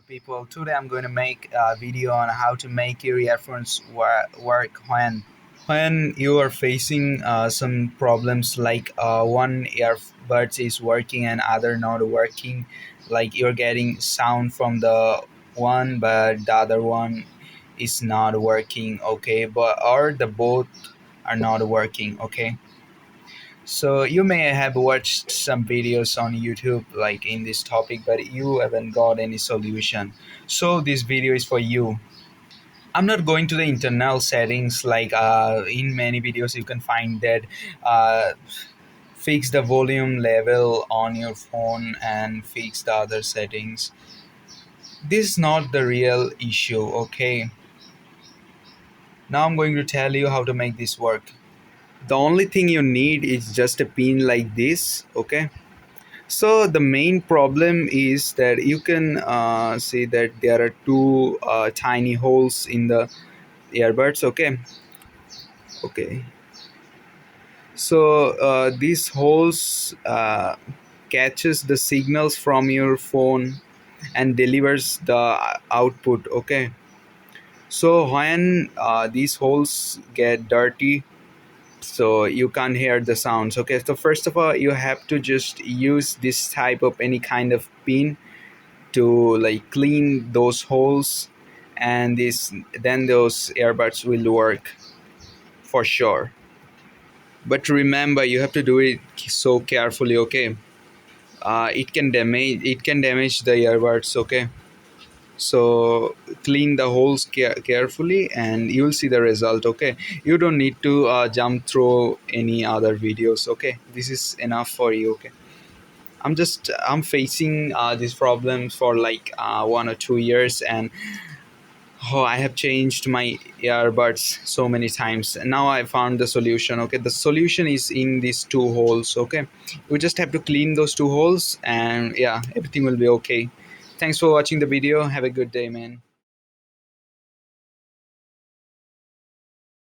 people. Today I'm going to make a video on how to make your earphones work when you are facing some problems like one earbuds is working and other not working, like you're getting sound from the one but the other one is not working, okay, but or the both are not working, okay. So you may have watched some videos on YouTube like in this topic, but you haven't got any solution. So this video is for you. I'm not going to the internal settings like in many videos you can find that uh, fix the volume level on your phone and fix the other settings. This is not the real issue, okay? Now I'm going to tell you how to make this work. The only thing you need is just a pin like this, okay? So the main problem is that you can see that there are two tiny holes in the earbuds, okay. So these holes catches the signals from your phone and delivers the output, okay. So when these holes get dirty, so you can't hear the sounds, okay. So first of all you have to just use this type of any kind of pin to like clean those holes, and this then those earbuds will work for sure. But remember, you have to do it so carefully, okay. It can damage the earbuds, okay. So clean the holes carefully and you'll see the result, okay. You don't need to jump through any other videos, okay. This is enough for you, okay. I'm facing these problems for like 1 or 2 years, and I have changed my earbuds so many times. Now I found the solution. Okay, the solution is in these two holes. Okay, we just have to clean those two holes, and yeah, everything will be okay. Thanks for watching the video. Have a good day, man.